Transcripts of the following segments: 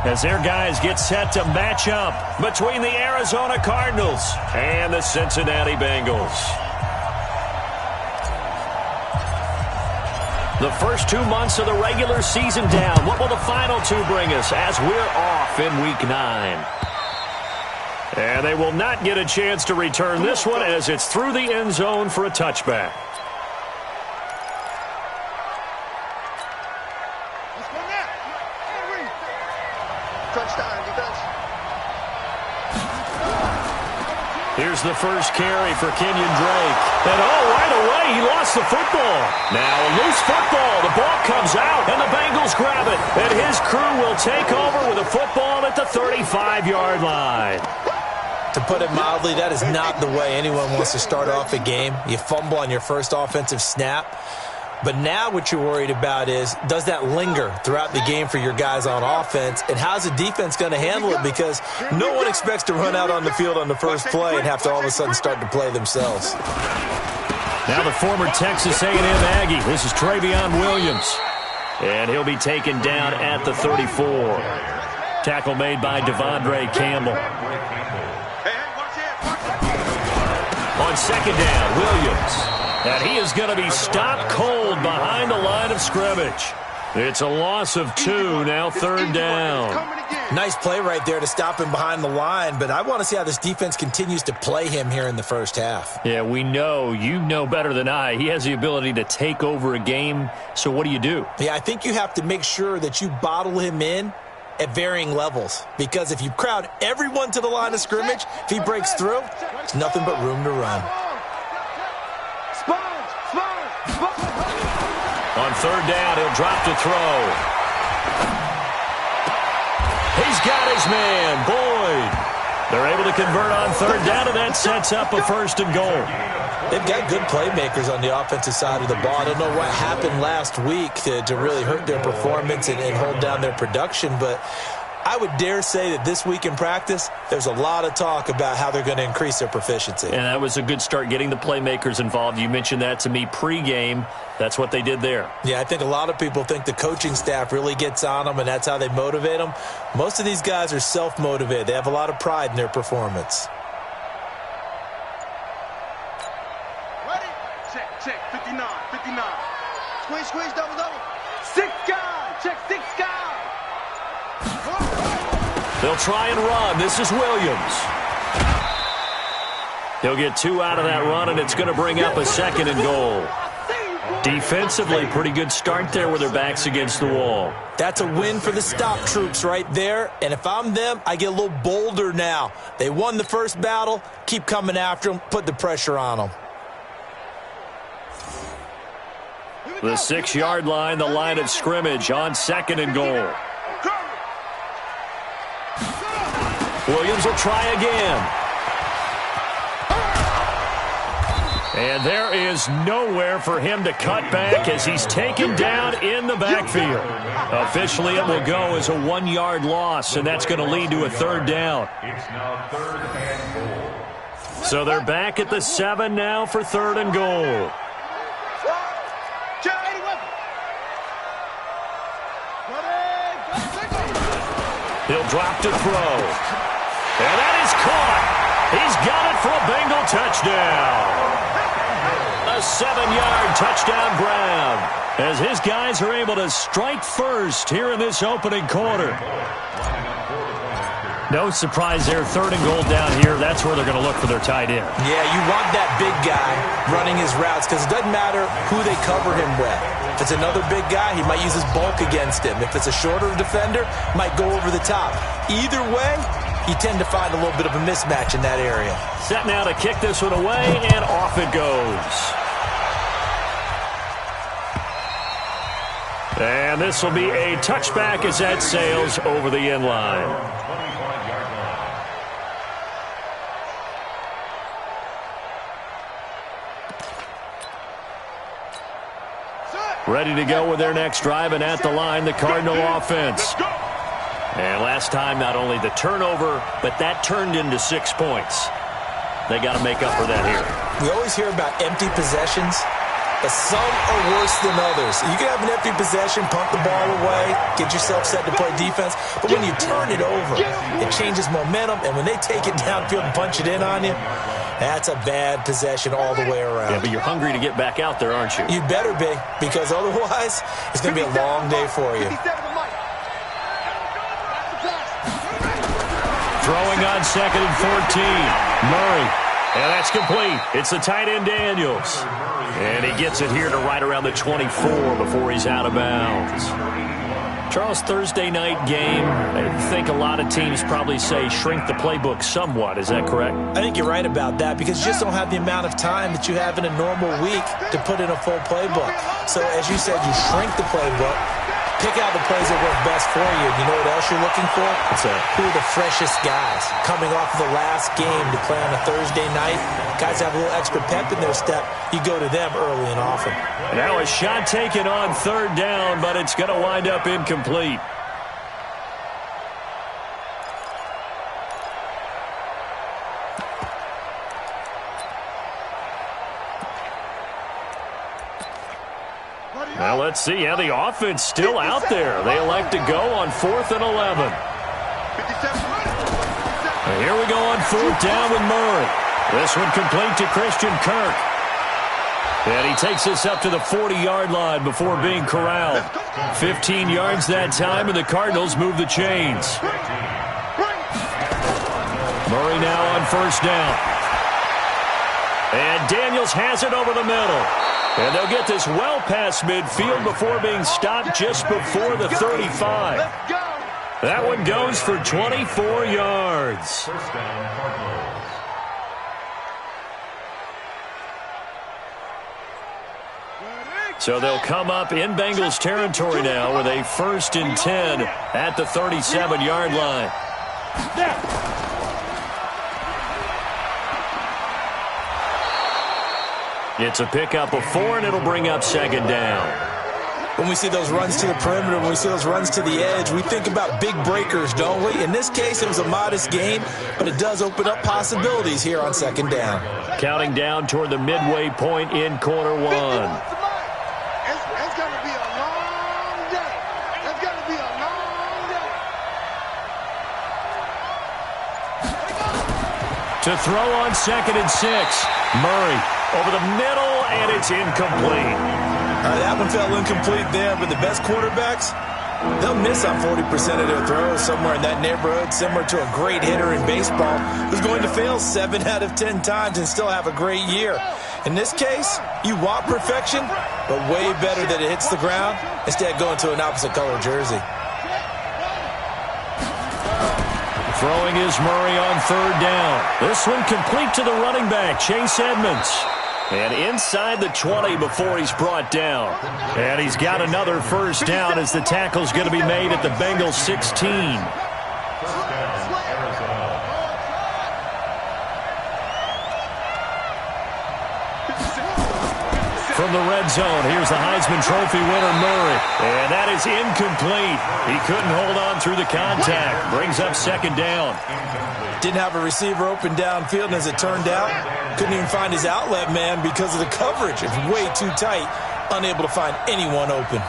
as their guys get set to match up between the Arizona Cardinals and the Cincinnati Bengals. The first 2 months of the regular season down. What will the final two bring us as we're off in Week 9? And they will not get a chance to return this one as it's through the end zone for a touchback. Here's the first carry for Kenyon Drake. And right away, he lost the football. Now a loose football. The ball comes out, and the Bengals grab it. And his crew will take over with a football at the 35-yard line. To put it mildly, that is not the way anyone wants to start off a game. You fumble on your first offensive snap. But now what you're worried about is, does that linger throughout the game for your guys on offense? And how's the defense going to handle it? Because no one expects to run out on the field on the first play and have to all of a sudden start to play themselves. Now the former Texas A&M Aggie. This is Travion Williams. And he'll be taken down at the 34. Tackle made by Devondre Campbell. On second down, Williams. And he is going to be stopped cold behind the line of scrimmage. It's a loss of 2, now third down. Nice play right there to stop him behind the line, but I want to see how this defense continues to play him here in the first half. Yeah, we know. You know better than I. He has the ability to take over a game, so what do you do? Yeah, I think you have to make sure that you bottle him in at varying levels, because if you crowd everyone to the line of scrimmage, if he breaks through, it's nothing but room to run. On third down, he'll drop to throw. He's got his man, Boyd. They're able to convert on third down, and that sets up a first and goal. They've got good playmakers on the offensive side of the ball. I don't know what happened last week to really hurt their performance and hold down their production, but I would dare say that this week in practice, there's a lot of talk about how they're going to increase their proficiency. And that was a good start, getting the playmakers involved. You mentioned that to me pregame. That's what they did there. Yeah, I think a lot of people think the coaching staff really gets on them, and that's how they motivate them. Most of these guys are self-motivated. They have a lot of pride in their performance. Ready? Check, 59. Squeeze, double. 6 guys, check 6 guys. They'll try and run. This is Williams. He'll get 2 out of that run, and it's going to bring up a second and goal. Defensively, pretty good start there with their backs against the wall. That's a win for the stop troops right there, and if I'm them, I get a little bolder now. They won the first battle. Keep coming after them. Put the pressure on them. The 6-yard line, the line of scrimmage on second and goal. Williams will try again. And there is nowhere for him to cut back as he's taken down in the backfield. Officially, it will go as a 1-yard loss, and that's going to lead to a third down. It's now third and goal. So they're back at the 7 now for third and goal. He'll drop to throw. And that is caught. He's got it for a Bengal touchdown. A 7-yard touchdown grab as his guys are able to strike first here in this opening quarter. No surprise there, third and goal down here. That's where they're going to look for their tight end. Yeah, you want that big guy running his routes because it doesn't matter who they cover him with. If it's another big guy, he might use his bulk against him. If it's a shorter defender, might go over the top. Either way, you tend to find a little bit of a mismatch in that area. Set now to kick this one away, and off it goes. And this will be a touchback as that sails over the end line. Ready to go with their next drive, and at the line, the Cardinal offense. And last time, not only the turnover, but that turned into 6 points. They got to make up for that here. We always hear about empty possessions. but some are worse than others. You can have an empty possession, pump the ball away, get yourself set to play defense, but when you turn it over, it changes momentum, and when they take it downfield and punch it in on you, that's a bad possession all the way around. Yeah, but you're hungry to get back out there, aren't you? You better be, because otherwise, it's going to be a long day for you. Throwing on 2nd and 14. Murray. And that's complete. It's the tight end Daniels. And he gets it here to right around the 24 before he's out of bounds. Charles, Thursday night game, I think a lot of teams probably say shrink the playbook somewhat. Is that correct? I think you're right about that because you just don't have the amount of time that you have in a normal week to put in a full playbook. So as you said, you shrink the playbook, pick out the plays that work best for you. You know what else you're looking for? What's that? Who are the freshest guys coming off of the last game to play on a Thursday night? Guys have a little extra pep in their step. You go to them early and often. Now a shot taken on 3rd down, but it's going to wind up incomplete. Now let's see how the offense still out there. They elect to go on 4th and 11. And here we go on 4th down with Murray. This one complete to Christian Kirk. And he takes this up to the 40-yard line before being corralled. 15 yards that time, and the Cardinals move the chains. Murray now on 1st down. And Daniels has it over the middle. And they'll get this well past midfield before being stopped just before the 35. That one goes for 24 yards. So they'll come up in Bengals territory now with a 1st and 10 at the 37-yard line. It's a pickup of 4, and it'll bring up 2nd down. When we see those runs to the perimeter, when we see those runs to the edge, we think about big breakers, don't we? In this case, it was a modest gain, but it does open up possibilities here on 2nd down. Counting down toward the midway point in quarter 1. It's going to be a long day. It's going to be a long day. To throw on 2nd and 6. Murray over the middle, and it's incomplete. That one fell incomplete there, but the best quarterbacks, they'll miss on 40% of their throws somewhere in that neighborhood, similar to a great hitter in baseball who's going to fail 7 out of 10 times and still have a great year. In this case, you want perfection, but way better that it hits the ground instead of going to an opposite color jersey. Throwing is Murray on 3rd down. This one complete to the running back, Chase Edmonds. And inside the 20 before he's brought down. And he's got another 1st down as the tackle's going to be made at the Bengals 16. From the red zone, here's the Heisman Trophy winner, Murray. And that is incomplete. He couldn't hold on through the contact. Brings up 2nd down. Didn't have a receiver open downfield, and as it turned out, couldn't even find his outlet man because of the coverage. It's way too tight, unable to find anyone open.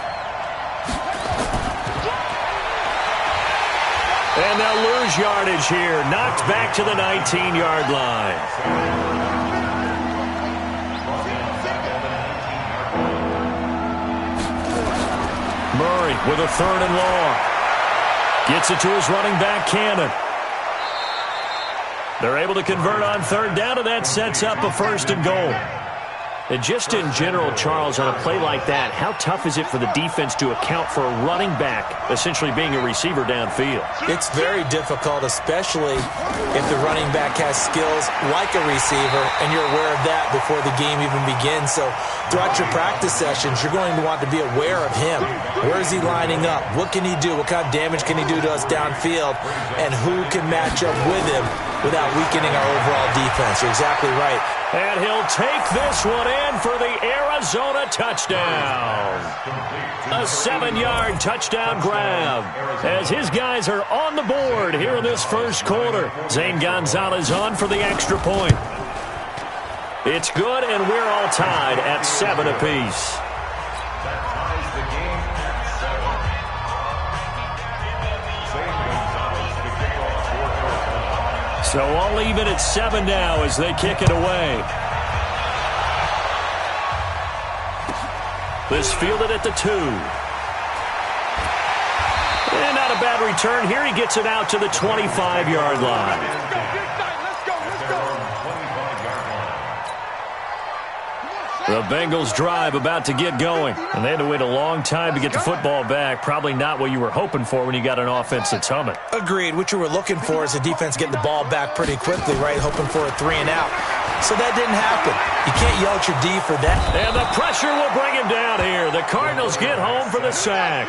And they'll lose yardage here. Knocked back to the 19-yard line. Murray with a 3rd and long. Gets it to his running back, Cannon. They're able to convert on 3rd down, and that sets up a 1st and goal. And just in general, Charles, on a play like that, how tough is it for the defense to account for a running back essentially being a receiver downfield? It's very difficult, especially if the running back has skills like a receiver, and you're aware of that before the game even begins. So throughout your practice sessions, you're going to want to be aware of him. Where is he lining up? What can he do? What kind of damage can he do to us downfield? And who can match up with him without weakening our overall defense? You're exactly right. And he'll take this one in for the Arizona touchdown. A 7-yard touchdown grab as his guys are on the board here in this 1st quarter. Zane Gonzalez on for the extra point. It's good, and we're all tied at 7 apiece. That ties the game at 7. St. Gonzalez to kick off for Arizona. So all even at 7 now as they kick it away. This fielded at the 2. And not a bad return here. He gets it out to the 25-yard line. The Bengals drive about to get going. And they had to wait a long time to get the football back. Probably not what you were hoping for when you got an offense that's humming. Agreed. What you were looking for is a defense getting the ball back pretty quickly, right? Hoping for a 3-and-out. So that didn't happen. You can't yell at your D for that. And the pressure will bring him down here. The Cardinals get home for the sack.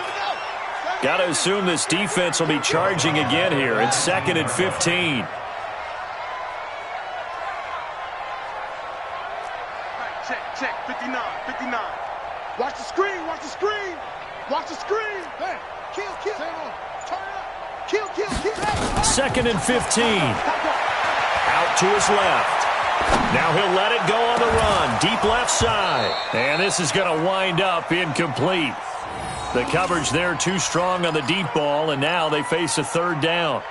Got to assume this defense will be charging again here. It's 2nd and 15. Check, 59. Watch the screen. Watch the screen. Hey, kill. Turn it up. Kill. 2nd and 15. Out to his left. Now he'll let it go on the run. Deep left side. And this is going to wind up incomplete. The coverage there too strong on the deep ball, and now they face a 3rd down.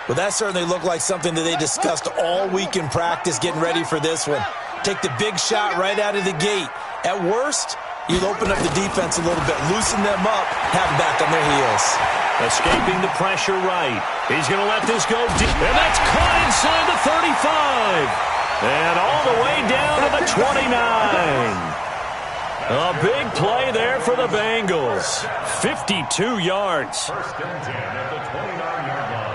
Well, that certainly looked like something that they discussed all week in practice getting ready for this one. Take the big shot right out of the gate. At worst, you'll open up the defense a little bit, loosen them up, have them back on their heels. Escaping the pressure right. He's going to let this go deep. And that's caught inside the 35. And all the way down to the 29. A big play there for the Bengals. 52 yards. 1st and 10 at the 29-yard line.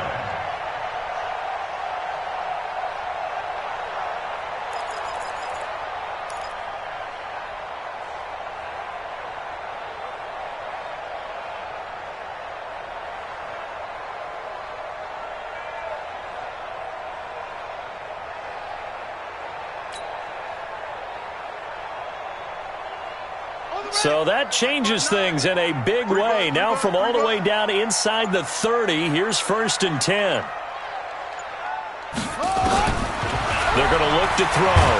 So that changes things in a big way. Now from all the way down inside the 30, here's 1st and 10. They're going to look to throw.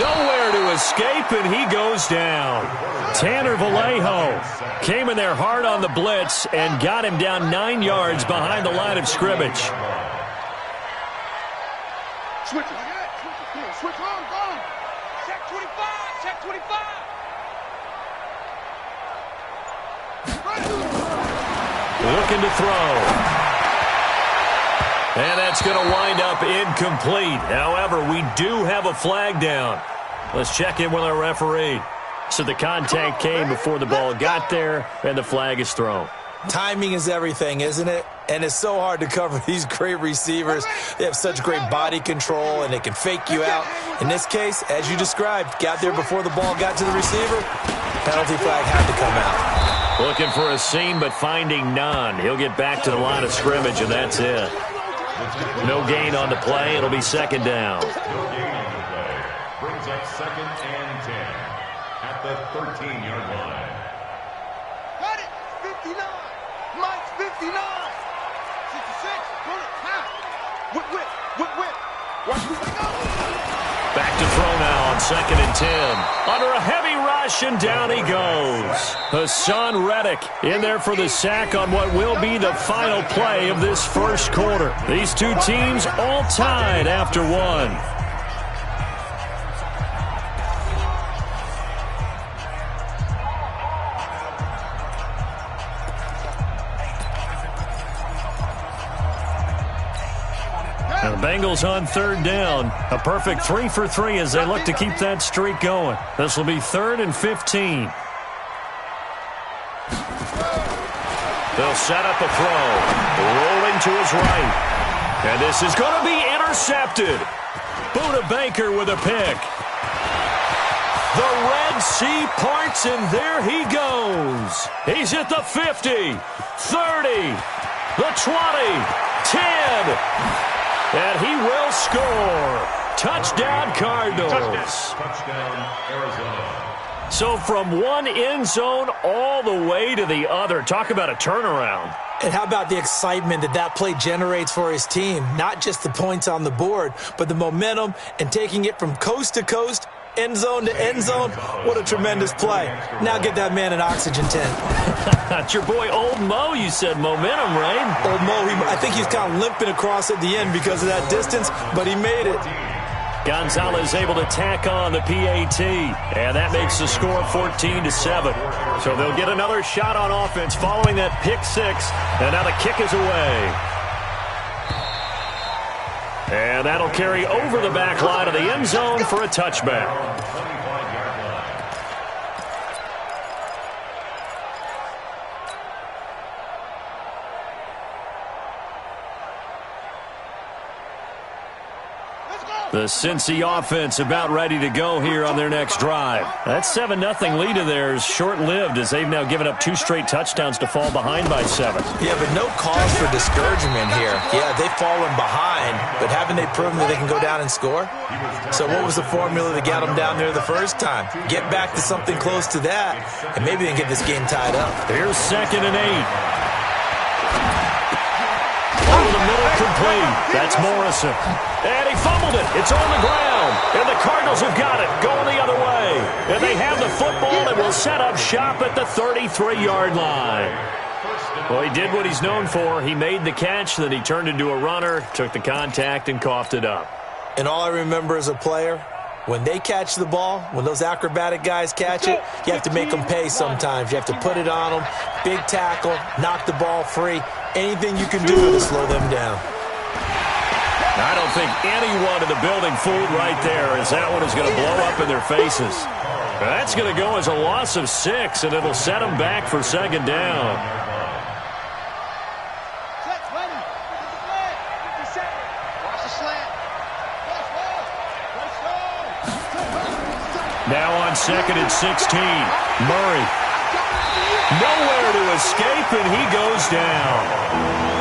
Nowhere to escape, and he goes down. Tanner Vallejo came in there hard on the blitz and got him down 9 yards behind the line of scrimmage. Switch on, go. Check 25. Looking to throw. And that's going to wind up incomplete. However, we do have a flag down. Let's check in with our referee. So the contact came before the ball got there, and the flag is thrown. Timing is everything, isn't it? And it's so hard to cover these great receivers. They have such great body control, and they can fake you out. In this case, as you described, got there before the ball got to the receiver. Penalty flag had to come out. Looking for a seam, but finding none. He'll get back to the line of scrimmage, and that's it. No gain on the play. It'll be 2nd down. No gain on the play. Brings up 2nd and 10 at the 13-yard line. Got it. 59. Mike's 59. 66. Pull it. Whip. Watch who we go. Back to throw now on 2nd and 10. Under a heavy rush, and down he goes. Hassan Reddick in there for the sack on what will be the final play of this 1st quarter. These two teams all tied after 1. And the Bengals on 3rd down. A perfect 3 for 3 as they look to keep that streak going. This will be 3rd and 15. They'll set up a throw. Rolling to his right. And this is going to be intercepted. Buda Baker with a pick. The Red Sea parts, and there he goes. He's at the 50, 30, the 20, 10. And he will score. Touchdown, Cardinals. Touchdown, Arizona. So from one end zone all the way to the other. Talk about a turnaround. And how about the excitement that play generates for his team? Not just the points on the board, but the momentum and taking it from coast to coast, end zone to end zone. What a tremendous play. Now get that man an oxygen tent. That's your boy Old Mo, you said. Momentum, right? Old Mo, I think he's kind of limping across at the end because of that distance, but he made it. Gonzalez able to tack on the PAT, and that makes the score 14-7. So they'll get another shot on offense following that pick six, and now the kick is away. And that'll carry over the back line of the end zone for a touchback. The Cincy offense about ready to go here on their next drive. That 7-0 lead of theirs short-lived as they've now given up 2 straight touchdowns to fall behind by 7. Yeah, but no cause for discouragement here. Yeah, they've fallen behind, but haven't they proven that they can go down and score? So what was the formula that got them down there the first time? Get back to something close to that, and maybe they can get this game tied up. Here's 2nd and 8. Over the middle, complete. That's Morrison. And he fumbled it. It's on the ground. And the Cardinals have got it. Going the other way. And they have the football and will set up shop at the 33-yard line. Well, he did what he's known for. He made the catch, then he turned into a runner, took the contact, and coughed it up. And all I remember as a player, when they catch the ball, when those acrobatic guys catch it, you have to make them pay sometimes. You have to put it on them, big tackle, knock the ball free. Anything you can do to slow them down. I don't think anyone in the building fooled right there, as that one is going to blow up in their faces. That's going to go as a loss of 6, and it'll set them back for 2nd down. Now on 2nd and 16, Murray. Nowhere to escape, and he goes down.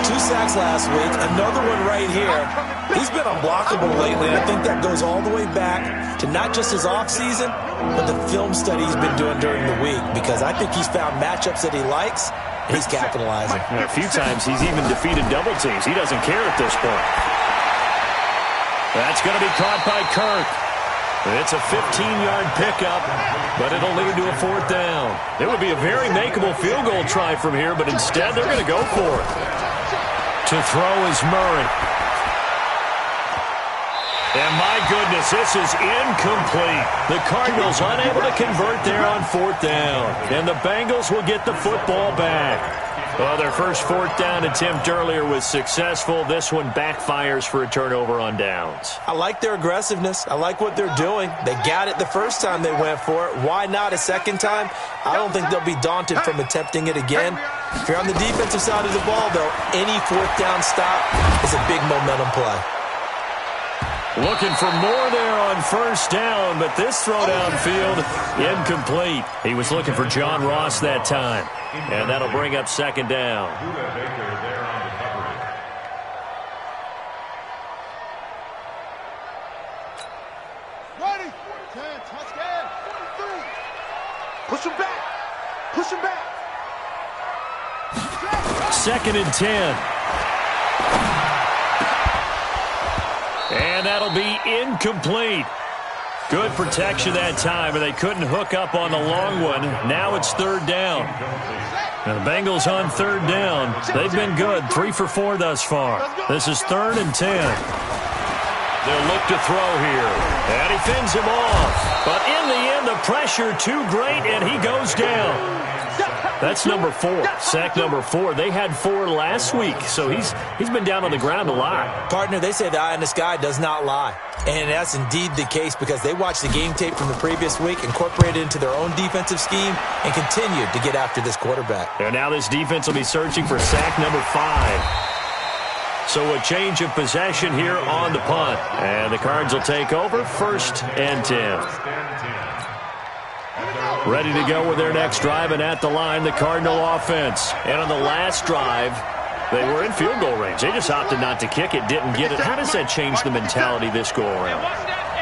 2 sacks last week, another one right here. He's been unblockable lately, and I think that goes all the way back to not just his offseason, but the film study he's been doing during the week, because I think he's found matchups that he likes, and he's capitalizing. A few times he's even defeated double teams. He doesn't care at this point. That's going to be caught by Kirk. It's a 15-yard pickup, but it'll lead to a 4th down. It would be a very makeable field goal try from here, but instead they're going to go for it. To throw is Murray. And my goodness, this is incomplete. The Cardinals unable to convert there on 4th down. And the Bengals will get the football back. Well, their first 4th down attempt earlier was successful. This one backfires for a turnover on downs. I like their aggressiveness. I like what they're doing. They got it the first time they went for it. Why not a second time? I don't think they'll be daunted from attempting it again. If you're on the defensive side of the ball, though, any 4th down stop is a big momentum play. Looking for more there on 1st down, but this throw downfield, incomplete. He was looking for John Ross that time, and that'll bring up 2nd down. Ready. Touchdown. Push him back. Push him back. 2nd and 10. And that'll be incomplete. Good protection that time, and they couldn't hook up on the long one. Now it's 3rd down. And the Bengals on 3rd down. They've been good, 3 for 4 thus far. This is 3rd and 10. They'll look to throw here. And he fends him off. But in the end, the pressure too great, and he goes down. That's number 4, sack number 4. They had 4 last week, so he's been down on the ground a lot. Partner, they say the eye in the sky does not lie. And that's indeed the case because they watched the game tape from the previous week, incorporated it into their own defensive scheme, and continued to get after this quarterback. And now this defense will be searching for sack number 5. So a change of possession here on the punt. And the Cards will take over 1st and 10. Ready to go with their next drive, and at the line, the Cardinal offense. And on the last drive, they were in field goal range. They just opted not to kick it, didn't get it. How does that change the mentality this go around?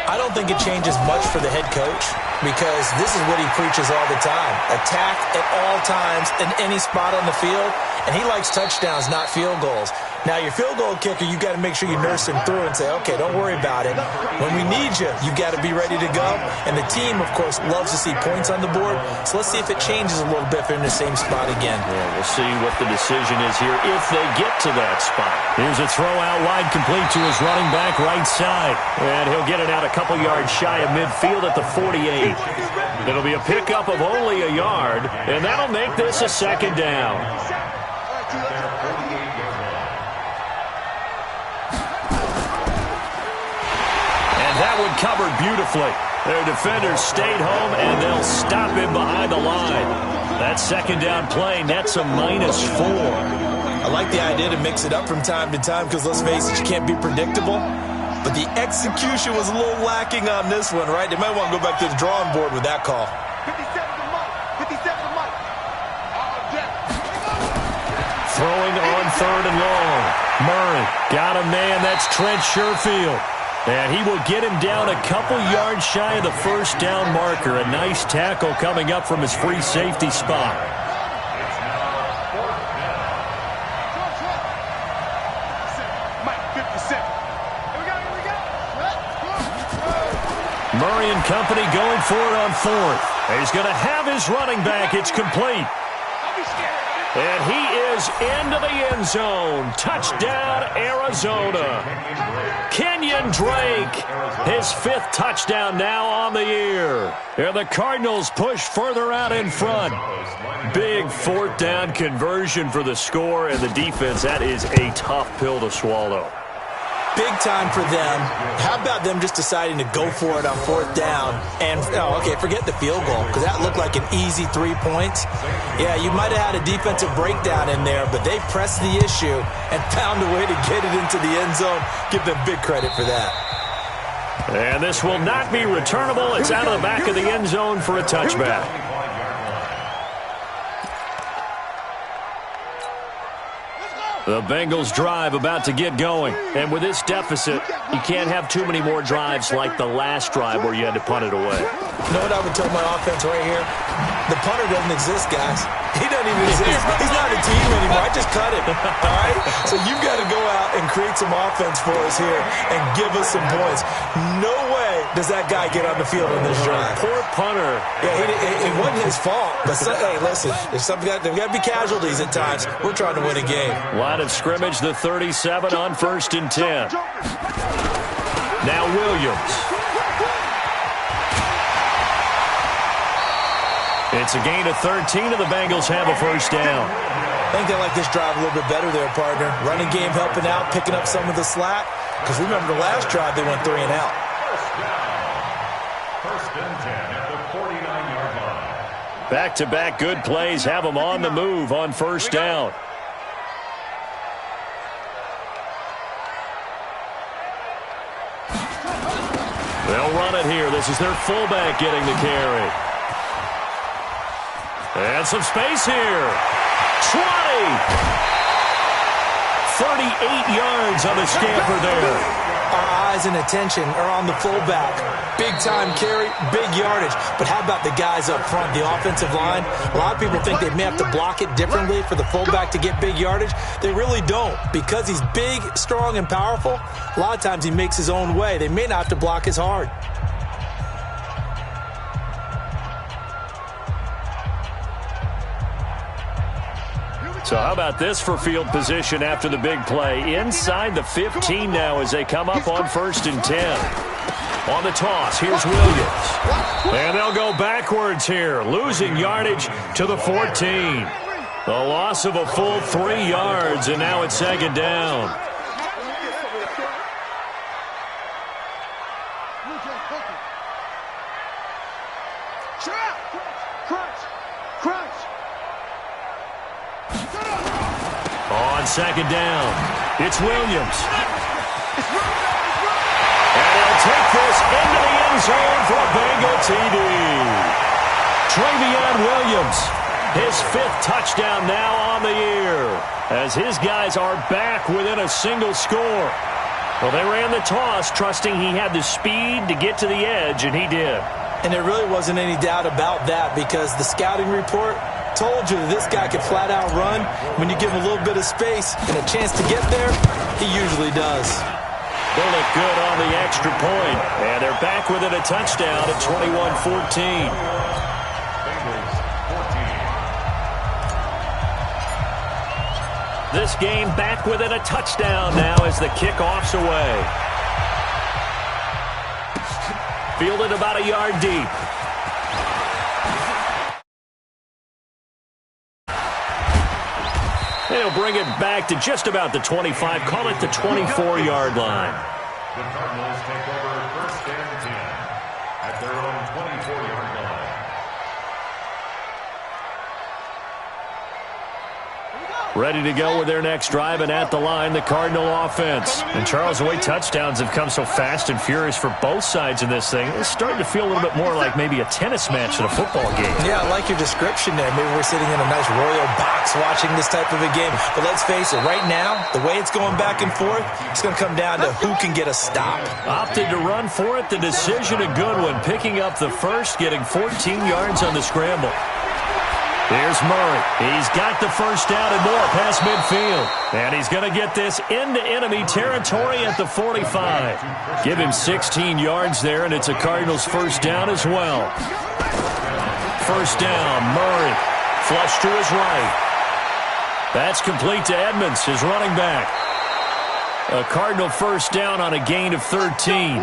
I don't think it changes much for the head coach because this is what he preaches all the time. Attack at all times in any spot on the field, and he likes touchdowns, not field goals. Now, your field goal kicker, you got to make sure you nurse him through and say, okay, don't worry about it. When we need you, you got to be ready to go. And the team, of course, loves to see points on the board. So let's see if it changes a little bit if they're in the same spot again. Yeah, we'll see what the decision is here if they get to that spot. Here's a throw out wide, complete to his running back right side. And he'll get it out a couple yards shy of midfield at the 48. It'll be a pickup of only a yard, and that'll make this a second down. That one covered beautifully. Their defenders stayed home, and they'll stop him behind the line. That second down play nets a -4. I like the idea to mix it up from time to time because, let's face it, you can't be predictable. But the execution was a little lacking on this one, right? They might want to go back to the drawing board with that call. 57 to Mike. 57 to Mike. Throwing on 3rd and long. Murray got a man. That's Trent Sherfield. And he will get him down a couple yards shy of the first down marker. A nice tackle coming up from his free safety spot. Mike, 57. Here we go. Murray and company going for it on 4th. He's going to have his running back. It's complete. And he is into the end zone. Touchdown, Arizona. Kenyon Drake, his 5th touchdown now on the year. And the Cardinals push further out in front. Big 4th down conversion for the score, and the defense, that is a tough pill to swallow. Big time for them. How about them just deciding to go for it on 4th down? And, forget the field goal, because that looked like an easy 3 points. Yeah, you might have had a defensive breakdown in there, but they pressed the issue and found a way to get it into the end zone. Give them big credit for that. And this will not be returnable. It's out of the back of the end zone for a touchback. The Bengals drive about to get going. And with this deficit, you can't have too many more drives like the last drive where you had to punt it away. You know what I would tell my offense right here? The punter doesn't exist, guys. He doesn't even exist. He's not a team anymore. I just cut him. All right? So you've got to go out and create some offense for us here and give us some points. No way does that guy get on the field on this drive. Poor punter. Yeah, it wasn't his fault. But, hey, listen, there's got to be casualties at times. We're trying to win a game. Line of scrimmage, the 37 on 1st and 10. Now Williams. It's a gain of 13, and the Bengals have a first down. I think they like this drive a little bit better there, partner. Running game helping out, picking up some of the slack. Because remember, the last drive, they went 3 and out. First and 10 at the 49-yard line. Back-to-back good plays have them on the move on first down. They'll run it here. This is their fullback getting the carry. And some space here. 20. 38 yards on the scamper there. Our eyes and attention are on the fullback. Big-time carry, big yardage. But how about the guys up front, the offensive line? A lot of people think they may have to block it differently for the fullback to get big yardage. They really don't. Because he's big, strong, and powerful, a lot of times he makes his own way. They may not have to block as hard. So how about this for field position after the big play? Inside the 15 now as they come up on 1st and 10. On the toss, here's Williams. And they'll go backwards here, losing yardage to the 14. The loss of a full 3 yards, and now it's second down. On second down, it's Williams. And he'll take this into the end zone for a Bengal TD. Travion Williams, his 5th touchdown now on the year, as his guys are back within a single score. Well, they ran the toss, trusting he had the speed to get to the edge, and he did. And there really wasn't any doubt about that because the scouting report told you that this guy could flat out run. When you give him a little bit of space and a chance to get there, he usually does. They'll look good on the extra point, and they're back within a touchdown at 21-14. This game back within a touchdown now as the kickoff's away. Fielded about a yard deep. They'll bring it back to just about the 25, call it the 24-yard line. The Cardinals take over first and 10 at their own 24-yard line. Ready to go with their next drive, and at the line, the Cardinal offense. And Charles, the way touchdowns have come so fast and furious for both sides in this thing, it's starting to feel a little bit more like maybe a tennis match in a football game. Yeah, I like your description there. Maybe we're sitting in a nice royal box watching this type of a game. But let's face it, right now, the way it's going back and forth, it's going to come down to who can get a stop. Opted to run for it. The decision a good one. Picking up the first, getting 14 yards on the scramble. Here's Murray. He's got the first down and more past midfield. And he's going to get this into enemy territory at the 45. Give him 16 yards there, and it's a Cardinals first down as well. First down, Murray. Flush to his right. That's complete to Edmonds, his running back. A Cardinal first down on a gain of 13.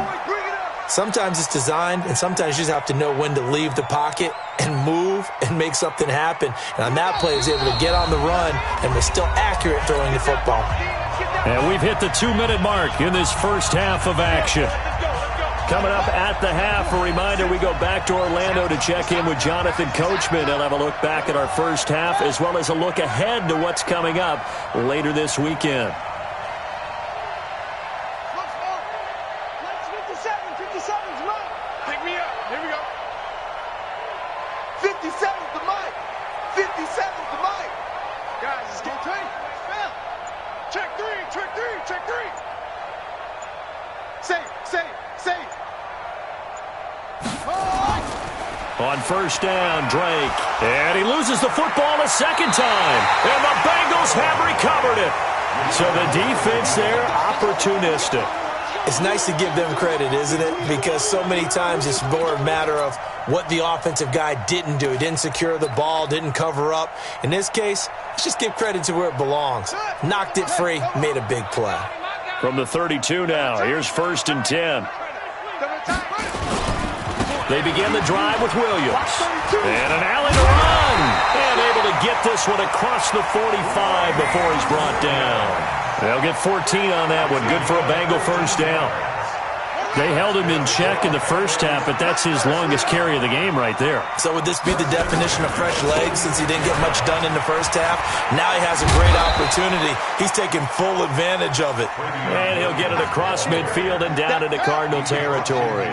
Sometimes it's designed, and sometimes you just have to know when to leave the pocket and move and make something happen. And on that play, he was able to get on the run and was still accurate throwing the football. And we've hit the 2-minute mark in this first half of action. Coming up at the half, a reminder, we go back to Orlando to check in with Jonathan Coachman. He'll have a look back at our first half as well as a look ahead to what's coming up later this weekend. 57's Mike. Pick me up. Here we go. 57's the Mike. 57's the Mike. Guys, it's game time. Check three, check three, check three. Save. On first down, Drake. And he loses the football a second time. And the Bengals have recovered it. So the defense there, opportunistic. It's nice to give them credit, isn't it? Because so many times it's more a matter of what the offensive guy didn't do. He didn't secure the ball, didn't cover up. In this case, let's just give credit to where it belongs. Knocked it free, made a big play. From the 32 now, here's first and 10. They begin the drive with Williams. And an alley to run. And able to get this one across the 45 before he's brought down. They'll get 14 on that one. Good for a Bengal first down. They held him in check in the first half, but that's his longest carry of the game right there. So would this be the definition of fresh legs since he didn't get much done in the first half? Now he has a great opportunity. He's taking full advantage of it. And he'll get it across midfield and down into Cardinal territory.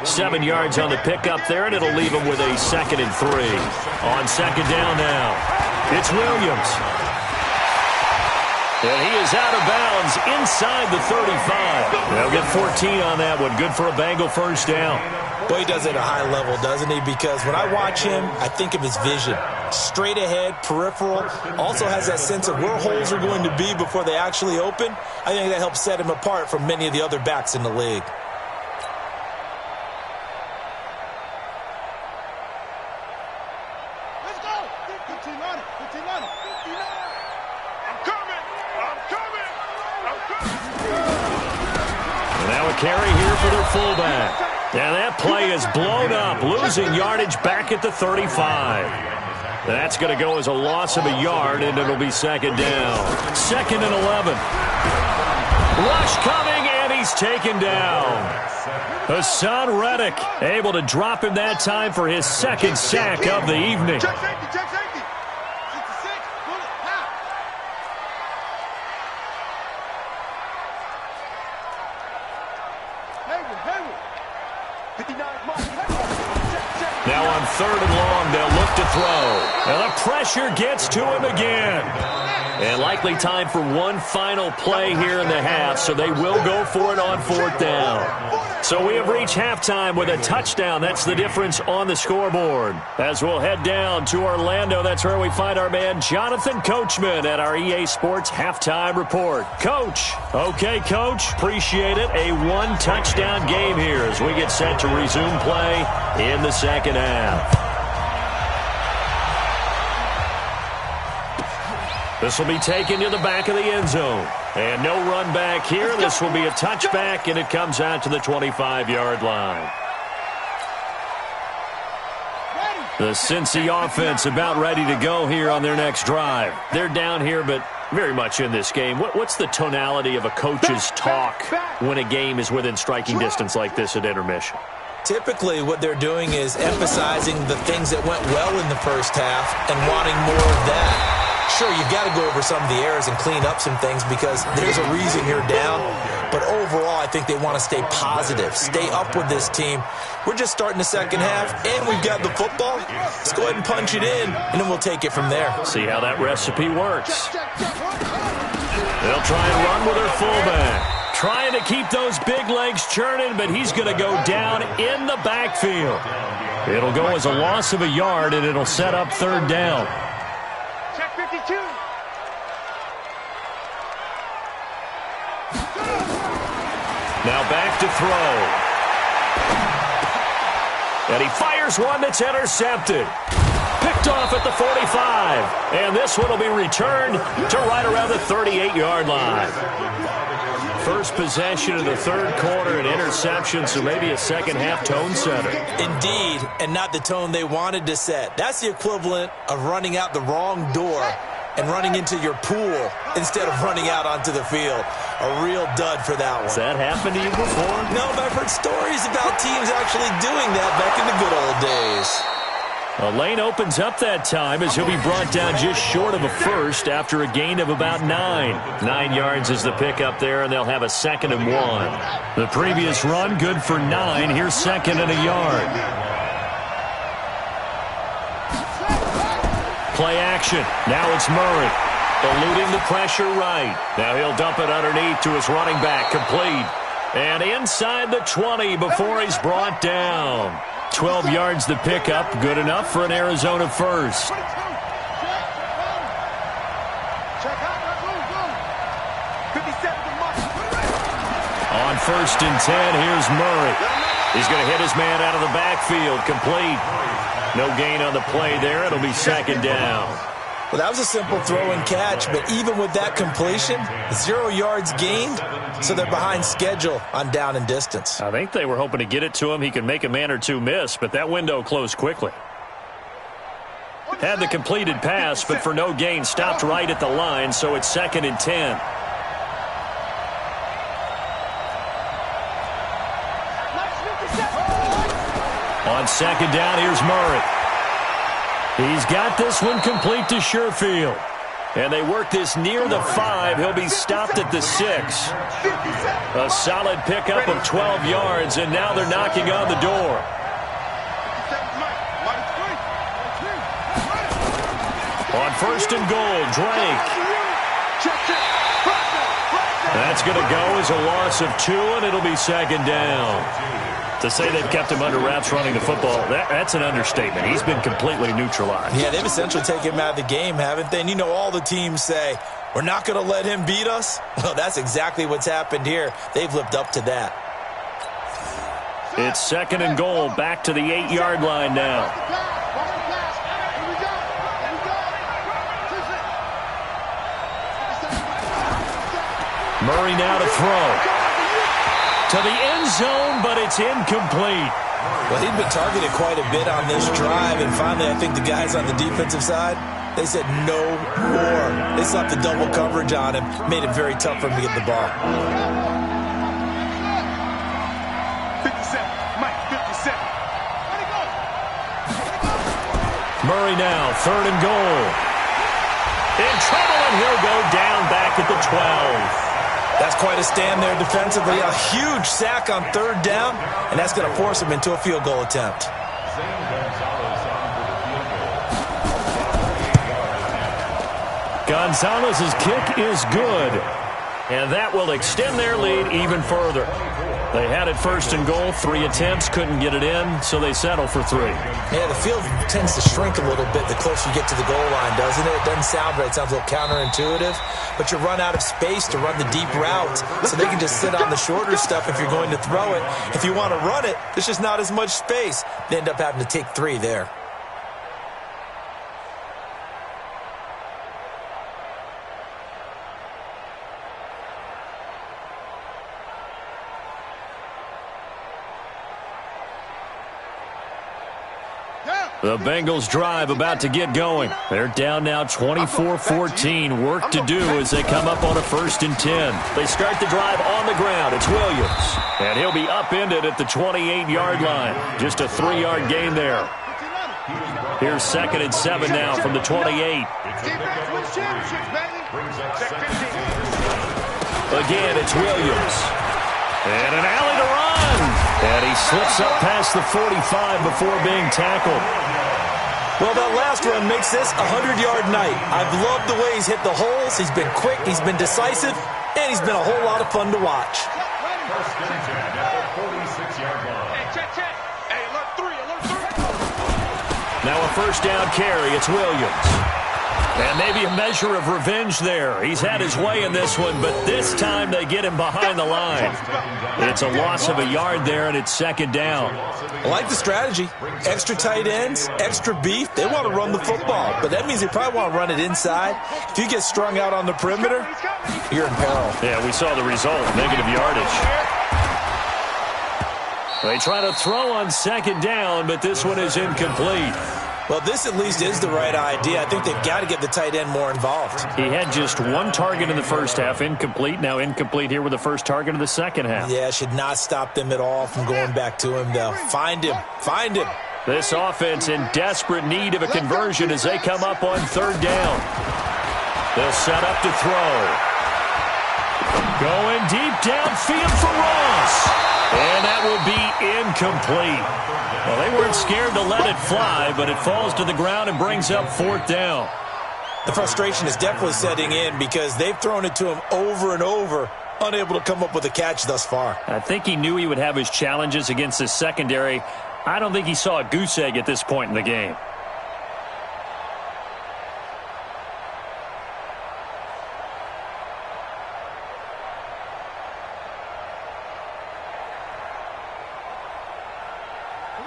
7 yards on the pickup there, and it'll leave him with a 2nd and 3. On second down now, it's Williams. And he is out of bounds inside the 35. They'll get 14 on that one. Good for a Bengal first down. Boy, he does it at a high level, doesn't he? Because when I watch him, I think of his vision. Straight ahead, peripheral. Also has that sense of where holes are going to be before they actually open. I think that helps set him apart from many of the other backs in the league. Let's go. 15 on it. 15 on it. 15 on it. And now a carry here for their fullback. And that play is blown up, losing yardage back at the 35. That's going to go as a loss of a yard, and it'll be second down. 2nd and 11. Rush coming, and he's taken down. Hassan Reddick able to drop him that time for his 2nd sack of the evening. Check safety, check safety. 66, pull it, now. Hayward. 59, Now on 3rd and long, they'll look to throw. And the pressure gets to him again. And likely time for one final play here in the half, so they will go for it on 4th down. So we have reached halftime with a touchdown. That's the difference on the scoreboard. As we'll head down to Orlando, that's where we find our man Jonathan Coachman at our EA Sports Halftime Report. Coach. Okay, Coach. Appreciate it. A one-touchdown game here as we get set to resume play in the second half. This will be taken to the back of the end zone. And no run back here. This will be a touchback, and it comes out to the 25-yard line. The Cincy offense about ready to go here on their next drive. They're down here, but very much in this game. What's the tonality of a coach's talk when a game is within striking distance like this at intermission? Typically, what they're doing is emphasizing the things that went well in the first half and wanting more of that. Sure, you've got to go over some of the errors and clean up some things because there's a reason you're down. But overall, I think they want to stay positive, stay up with this team. We're just starting the second half, and we've got the football. Let's go ahead and punch it in, and then we'll take it from there. See how that recipe works. They'll try and run with their fullback. Trying to keep those big legs churning, but he's going to go down in the backfield. It'll go as a loss of a yard, and it'll set up 3rd down. Check 52. Now back to throw. And he fires one that's intercepted. Picked off at the 45. And this one will be returned to right around the 38-yard line. First possession of the 3rd quarter, an interception, so maybe a second-half tone setter. Indeed, and not the tone they wanted to set. That's the equivalent of running out the wrong door and running into your pool instead of running out onto the field. A real dud for that one. Has that happened to you before? No, but I've heard stories about teams actually doing that back in the good old days. A lane opens up that time as he'll be brought down just short of a first after a gain of about 9. 9 yards is the pickup there, and they'll have a 2nd and 1. The previous run, good for 9. Here's 2nd and a yard. Play action. Now it's Murray. Eluding the pressure right. Now he'll dump it underneath to his running back. Complete. And inside the 20 before he's brought down. 12 yards the pickup. Good enough for an Arizona first. On 1st and 10, here's Murray. He's going to hit his man out of the backfield. Complete. No gain on the play there. It'll be 2nd down. Well, that was a simple throw and catch, but even with that completion, 0 yards gained, so they're behind schedule on down and distance. I think they were hoping to get it to him. He could make a man or two miss, but that window closed quickly. Had the completed pass, but for no gain, stopped right at the line, so it's 2nd and 10. On 2nd down, here's Murray. He's got this one complete to Sherfield. And they work this near the 5. He'll be stopped at the 6. A solid pickup of 12 yards, and now they're knocking on the door. On 1st and goal, Drake. That's going to go as a loss of 2, and it'll be 2nd down. To say they've kept him under wraps running the football, that's an understatement. He's been completely neutralized. Yeah, they've essentially taken him out of the game, haven't they? And you know all the teams say, we're not going to let him beat us. Well, that's exactly what's happened here. They've lived up to that. It's 2nd and goal, back to the 8-yard line now. Murray now to throw. To the end zone, but it's incomplete. Well, he'd been targeted quite a bit on this drive, and finally I think the guys on the defensive side, they said no more. They slapped the double coverage on him, made it very tough for him to get the ball. 57, Mike, 57. Murray now, 3rd and goal. In trouble, and he'll go down back at the 12. That's quite a stand there defensively. A huge sack on 3rd down, and that's going to force him into a field goal attempt. Gonzalez's kick is good. And that will extend their lead even further. They had it first and goal, 3 attempts, couldn't get it in, so they settle for 3. Yeah, the field tends to shrink a little bit the closer you get to the goal line, doesn't it? It doesn't sound right. It sounds a little counterintuitive. But you run out of space to run the deep routes, so they can just sit on the shorter stuff if you're going to throw it. If you want to run it, there's just not as much space. They end up having to take 3 there. The Bengals drive about to get going. They're down now 24-14. Work to do as they come up on a 1st and 10. They start the drive on the ground. It's Williams. And he'll be upended at the 28-yard line. Just a 3-yard gain there. Here's 2nd and 7 now from the 28. Again, it's Williams. And an alley to run. And he slips up past the 45 before being tackled. Well, that last run makes this a 100-yard night. I've loved the way he's hit the holes. He's been quick, he's been decisive, and he's been a whole lot of fun to watch. Now a 1st down carry. It's Williams. And maybe a measure of revenge there. He's had his way in this one, but this time they get him behind the line. It's a loss of a yard there, and it's 2nd down. I like the strategy. Extra tight ends, extra beef. They want to run the football, but that means they probably want to run it inside. If you get strung out on the perimeter, you're in peril. Yeah, we saw the result, negative yardage. They try to throw on 2nd down, but this one is incomplete. Well, this at least is the right idea. I think they've got to get the tight end more involved. He had just 1 target in the first half, incomplete. Now incomplete here with the first target of the second half. Yeah, should not stop them at all from going back to him, though. Find him. Find him. This offense in desperate need of a conversion as they come up on 3rd down. They'll set up to throw. Going deep downfield for Ross. And that will be incomplete. Well, they weren't scared to let it fly, but it falls to the ground and brings up 4th down. The frustration is definitely setting in because they've thrown it to him over and over, unable to come up with a catch thus far. I think he knew he would have his challenges against his secondary. I don't think he saw a goose egg at this point in the game.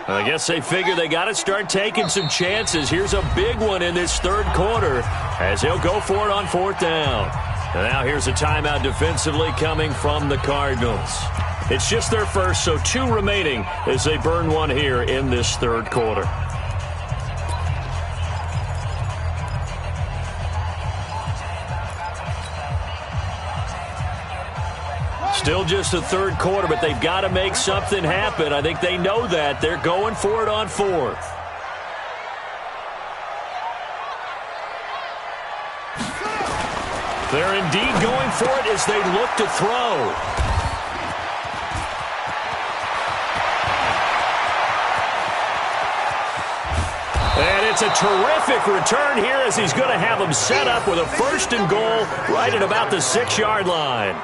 I guess they figure they got to start taking some chances. Here's a big one in this 3rd quarter as he'll go for it on 4th down. And now here's a timeout defensively coming from the Cardinals. It's just their first, so 2 remaining as they burn one here in this 3rd quarter. Still just the 3rd quarter, but they've got to make something happen. I think they know that. They're going for it on 4th. They're indeed going for it as they look to throw. And it's a terrific return here as he's going to have them set up with a 1st and goal right at about the 6-yard line.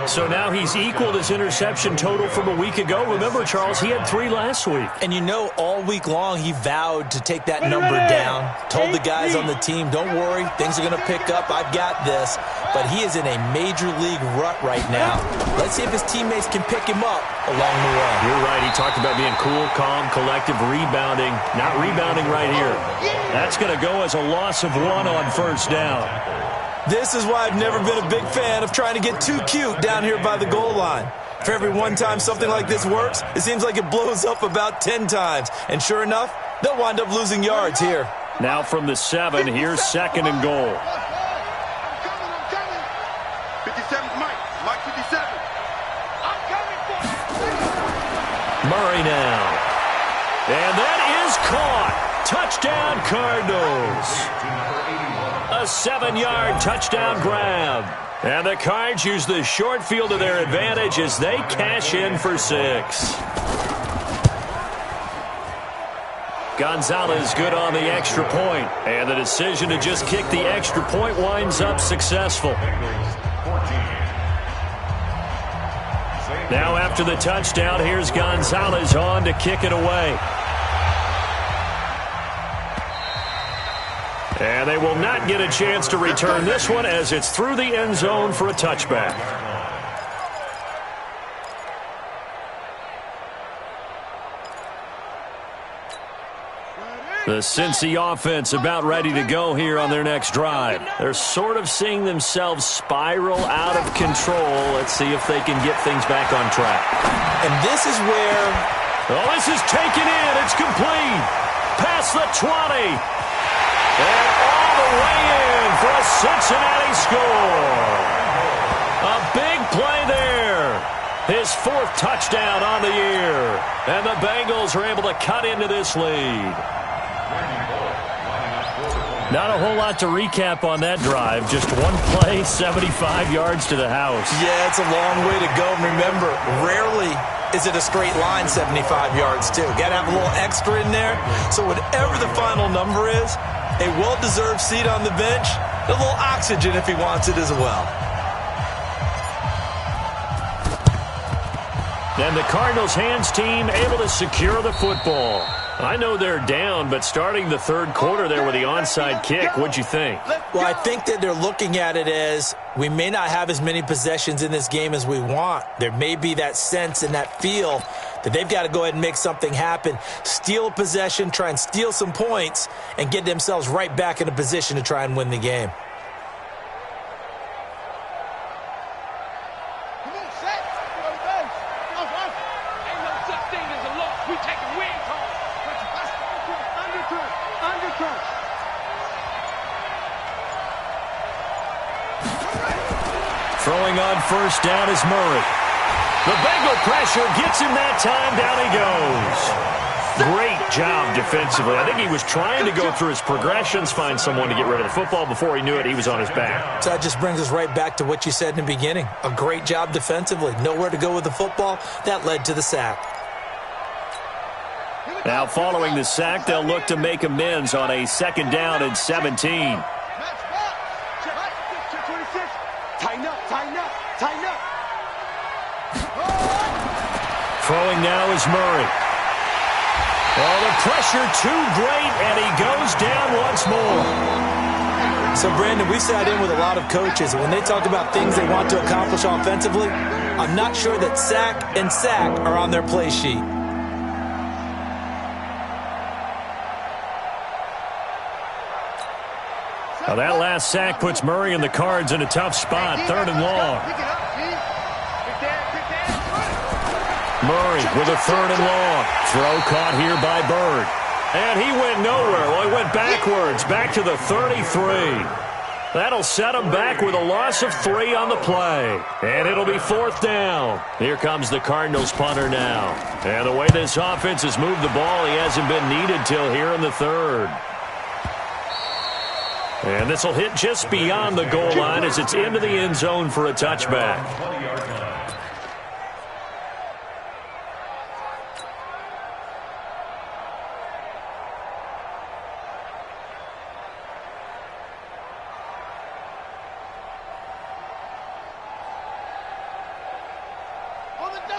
So now he's equaled his interception total from a week ago. Remember, Charles, he had 3 last week. And you know, all week long he vowed to take that number down. Told the guys on the team, don't worry, things are going to pick up. I've got this. But he is in a major league rut right now. Let's see if his teammates can pick him up along the way. You're right. He talked about being cool, calm, collective, rebounding. Not rebounding right here. That's going to go as a loss of 1 on 1st down. This is why I've never been a big fan of trying to get too cute down here by the goal line. For every one time something like this works, it seems like it blows up about 10 times. And sure enough, they'll wind up losing yards here. Now from the 7, here's 2nd and goal. 57, Mike 57. I'm coming for you. Murray now. And that is caught. Touchdown, Cardinals. A 7-yard touchdown grab. And the Cards use the short field to their advantage as they cash in for 6. Gonzalez good on the extra point, and the decision to just kick the extra point winds up successful. Now after the touchdown, here's Gonzalez on to kick it away. And they will not get a chance to return this one as it's through the end zone for a touchback. The Cincy offense about ready to go here on their next drive. They're sort of seeing themselves spiral out of control. Let's see if they can get things back on track. And this is where... Oh, this is taken in. It's complete. Past the 20. And all the way in for a Cincinnati score. A big play there. His 4th touchdown on the year. And the Bengals are able to cut into this lead. Not a whole lot to recap on that drive. Just one play, 75 yards to the house. Yeah, it's a long way to go. And remember, rarely is it a straight line 75 yards, too. Got to have a little extra in there. So whatever the final number is, a well-deserved seat on the bench, a little oxygen if he wants it as well. And the Cardinals' hands team able to secure the football. I know they're down, but starting the third quarter there with the onside kick, what'd you think? Well, I think that they're looking at it as we may not have as many possessions in this game as we want. There may be that sense and that feel that they've got to go ahead and make something happen, steal a possession, try and steal some points, and get themselves right back in a position to try and win the game. Throwing on first down is Murray. The Bengal pressure gets him that time. Down he goes. Great job defensively. I think he was trying to go through his progressions, find someone to get rid of the football. Before he knew it, he was on his back. So that just brings us right back to what you said in the beginning. A great job defensively. Nowhere to go with the football. That led to the sack. Now following the sack, they'll look to make amends on a 2nd down and 17. Throwing now is Murray. Oh, the pressure too great, and he goes down once more. So, Brandon, we sat in with a lot of coaches, and when they talk about things they want to accomplish offensively, I'm not sure that sack and sack are on their play sheet. Now that last sack puts Murray and the Cards in a tough spot, 3rd and long. Murray with a 3rd and long. Throw caught here by Bird. And he went nowhere. Well, he went backwards, back to the 33. That'll set him back with a loss of 3 on the play. And it'll be 4th down. Here comes the Cardinals punter now. And the way this offense has moved the ball, he hasn't been needed till here in the 3rd. And this will hit just beyond the goal line as it's into the end zone for a touchback.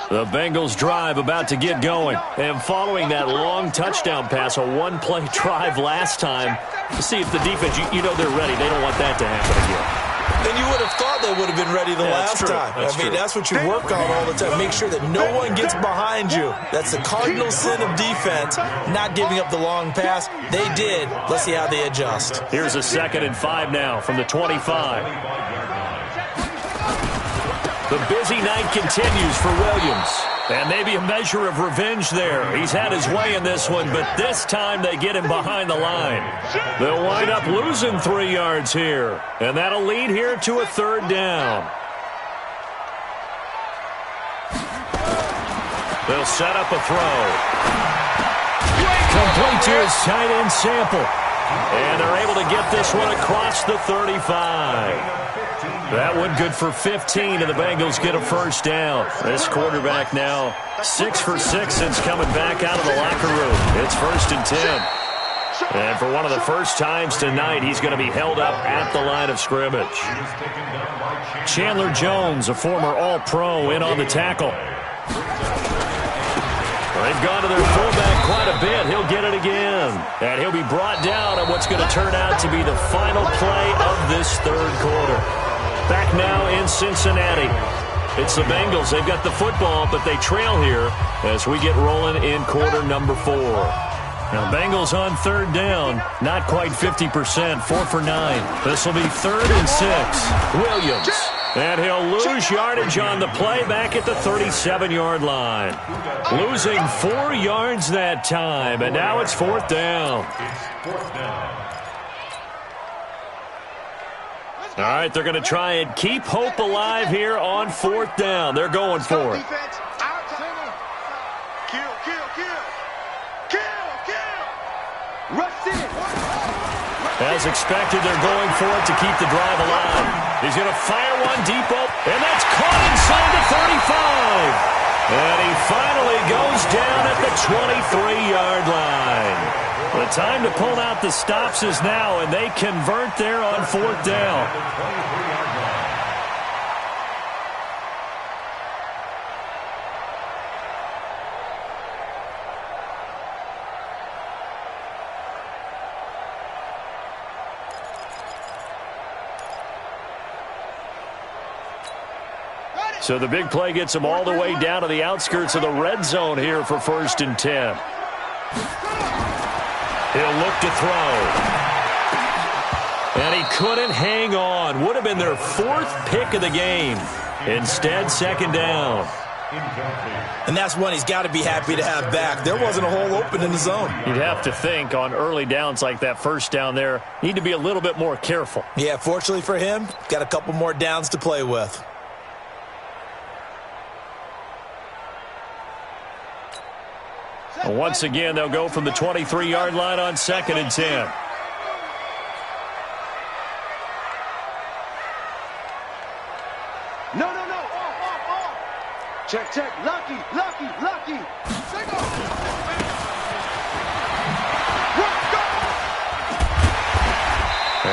The Bengals drive about to get going. And following that long touchdown pass, a one-play drive last time, to see if the defense, you know they're ready. They don't want that to happen again. And you would have thought they would have been ready the last time. That's what you work on all the time. Make sure that no one gets behind you. That's the cardinal sin of defense, not giving up the long pass. They did. Let's see how they adjust. Here's a 2nd and 5 now from the 25. The busy night continues for Williams. And maybe a measure of revenge there. He's had his way in this one, but this time they get him behind the line. They'll wind up losing 3 yards here. And that'll lead here to a 3rd down. They'll set up a throw. Complete to his tight end Sample. And they're able to get this one across the 35. That one good for 15, and the Bengals get a first down. This quarterback now 6 for 6 since coming back out of the locker room. It's 1st and 10. And for one of the first times tonight, he's going to be held up at the line of scrimmage. Chandler Jones, a former All-Pro, in on the tackle. They've gone to their fullback quite a bit. He'll get it again. And he'll be brought down on what's going to turn out to be the final play of this third quarter. Back now in Cincinnati. It's the Bengals. They've got the football, but they trail here as we get rolling in quarter number 4. Now, Bengals on third down. Not quite 50%. 4 for 9. This will be 3rd and 6. Williams. And he'll lose yardage on the play back at the 37-yard line. Losing 4 yards that time, and now it's 4th down. All right, they're going to try and keep hope alive here on 4th down. They're going for it. As expected, they're going for it to keep the drive alive. He's going to fire one deep open, and that's caught inside the 35. And he finally goes down at the 23-yard line. The time to pull out the stops is now, and they convert there on 4th down. So the big play gets him all the way down to the outskirts of the red zone here for 1st and 10. He'll look to throw. And he couldn't hang on. Would have been their 4th pick of the game. Instead, 2nd down. And that's one he's got to be happy to have back. There wasn't a hole open in the zone. You'd have to think on early downs like that first down there, need to be a little bit more careful. Yeah, fortunately for him, got a couple more downs to play with. Once again, they'll go from the 23-yard line on 2nd and 10. No. Off. Check. Lucky.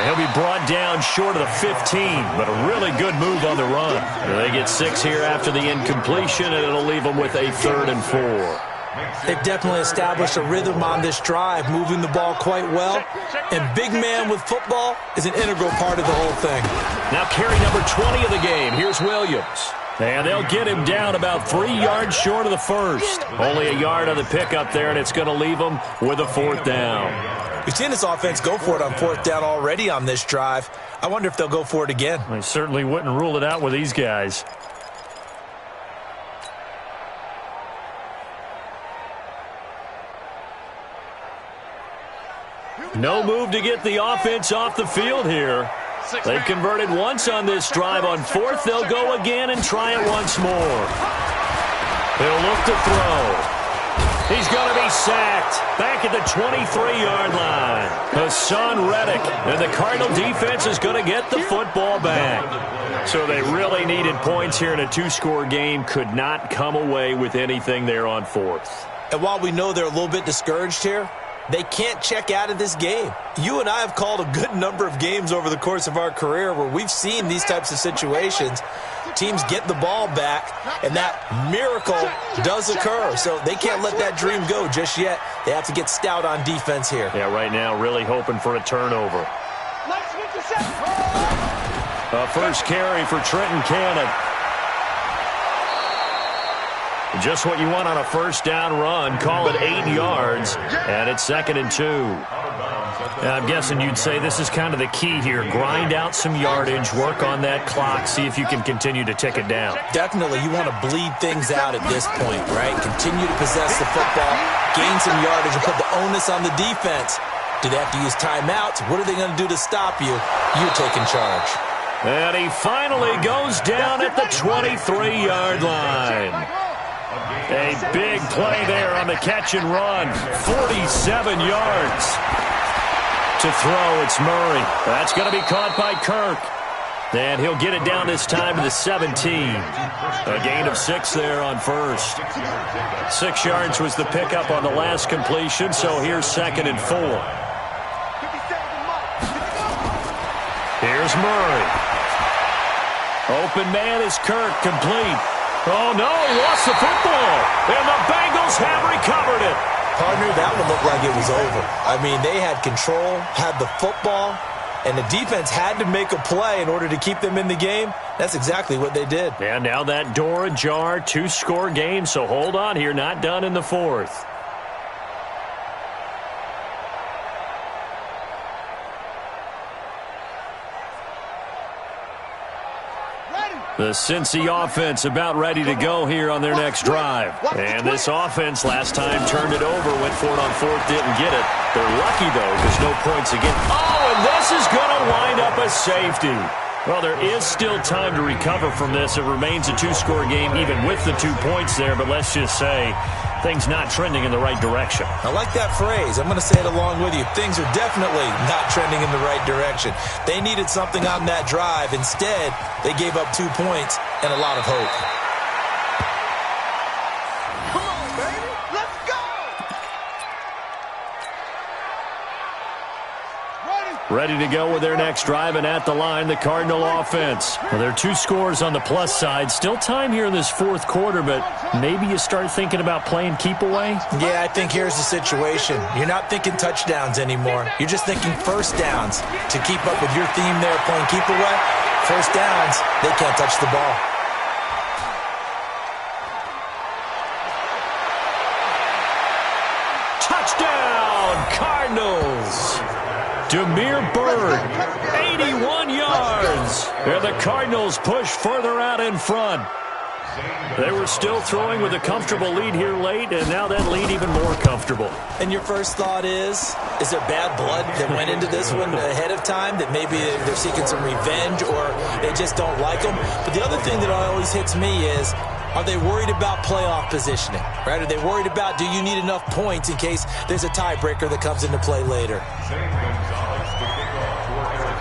He'll be brought down short of the 15, but a really good move on the run. They get 6 here after the incompletion, and it'll leave them with a 3rd and 4. They've definitely established a rhythm on this drive, moving the ball quite well. And big man with football is an integral part of the whole thing. Now carry number 20 of the game. Here's Williams. And they'll get him down about 3 yards short of the first. Only a yard on the pickup there, and it's going to leave them with a 4th down. We've seen this offense go for it on 4th down already on this drive. I wonder if they'll go for it again. I certainly wouldn't rule it out with these guys. No move to get the offense off the field here. They've converted once on this drive. On 4th, they'll go again and try it once more. He'll look to throw. He's going to be sacked back at the 23-yard line. Hassan Reddick, and the Cardinal defense is going to get the football back. So they really needed points here in a 2-score game. Could not come away with anything there on 4th. And while we know they're a little bit discouraged here, they can't check out of this game. You and I have called a good number of games over the course of our career where we've seen these types of situations. Teams get the ball back, and that miracle does occur. So they can't let that dream go just yet. They have to get stout on defense here. Yeah, right now really hoping for a turnover. A first carry for Trenton Cannon. Just what you want on a first down run. Call it 8 yards, and it's 2nd and 2. I'm guessing you'd say this is kind of the key here. Grind out some yardage, work on that clock, see if you can continue to tick it down. Definitely, you want to bleed things out at this point, right? Continue to possess the football, gain some yardage, and put the onus on the defense. Do they have to use timeouts? What are they going to do to stop you? You're taking charge. And he finally goes down at the 23-yard line. A big play there on the catch and run. 47 yards. To throw, it's Murray. That's going to be caught by Kirk. And he'll get it down this time to the 17. A gain of 6 there on first. 6 yards was the pickup on the last completion, so here's 2nd and 4. Here's Murray. Open man is Kirk, complete. Oh, no, he lost the football. And the Bengals have recovered it. Partner, that one looked like it was over. I mean, they had control, had the football, and the defense had to make a play in order to keep them in the game. That's exactly what they did. And now that door ajar, 2-score game, so hold on here, not done in the 4th. The Cincy offense about ready to go here on their next drive. And this offense last time turned it over, went for it on 4th, didn't get it. They're lucky, though, because no points again. Oh, and this is going to wind up a safety. Well, there is still time to recover from this. It remains a 2-score game, even with the 2 points there. But let's just say things not trending in the right direction. I like that phrase. I'm going to say it along with you. Things are definitely not trending in the right direction. They needed something on that drive. Instead, they gave up 2 points and a lot of hope. Come on, baby. Let's go. Ready to go with their next drive, and at the line, the Cardinal offense. Well, there are 2 scores on the plus side. Still time here in this 4th quarter, but maybe you start thinking about playing keep away? Yeah, I think here's the situation. You're not thinking touchdowns anymore. You're just thinking first downs. To keep up with your theme there, playing keep away, first downs, they can't touch the ball. Touchdown, Cardinals! Demir Bird, 81 yards. And the Cardinals push further out in front. They were still throwing with a comfortable lead here late, and now that lead even more comfortable. And your first thought is there bad blood that went into this one ahead of time, that maybe they're seeking some revenge or they just don't like them? But the other thing that always hits me is, are they worried about playoff positioning? Right? Are they worried about, do you need enough points in case there's a tiebreaker that comes into play later?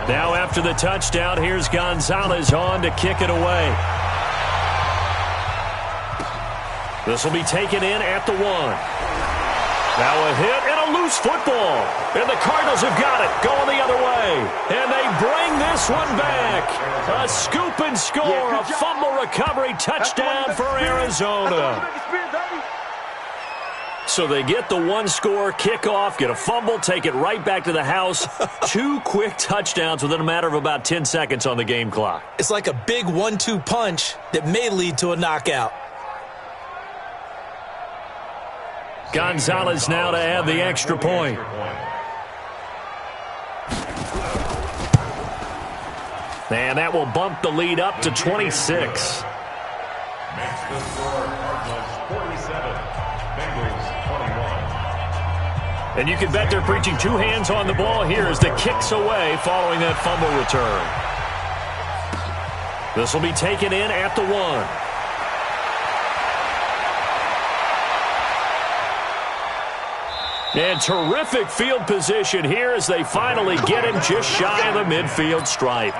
Now after the touchdown, here's Gonzalez on to kick it away. This will be taken in at the 1. Now a hit and a loose football. And the Cardinals have got it, going the other way. And they bring this one back. A scoop and score, a fumble recovery touchdown for Arizona. So they get the 1-score kickoff, get a fumble, take it right back to the house. 2 quick touchdowns within a matter of about 10 seconds on the game clock. It's like a big 1-2 punch that may lead to a knockout. Gonzalez now to add the extra point. And that will bump the lead up to 26. Makes the score Cardinals 47, Bengals 21. And you can bet they're preaching 2 hands on the ball here as the kick's away following that fumble return. This will be taken in at the 1. And terrific field position here as they finally get him just shy of the midfield stripe.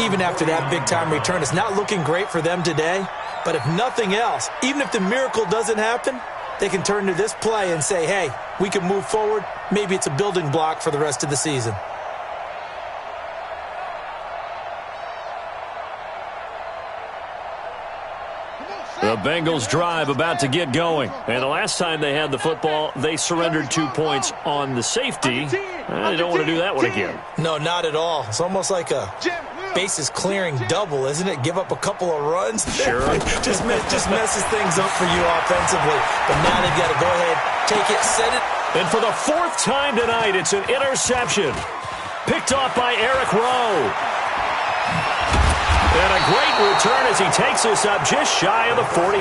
Even after that big-time return, it's not looking great for them today. But if nothing else, even if the miracle doesn't happen, they can turn to this play and say, hey, we can move forward. Maybe it's a building block for the rest of the season. The Bengals drive about to get going. And the last time they had the football, they surrendered 2 points on the safety. They don't want to do that one again. No, not at all. It's almost like a bases clearing double, isn't it? Give up a couple of runs. Sure. just messes things up for you offensively. But now they've got to go ahead, take it, set it. And for the 4th time tonight, it's an interception. Picked off by Eric Rowe. And a great return as he takes us up just shy of the 45.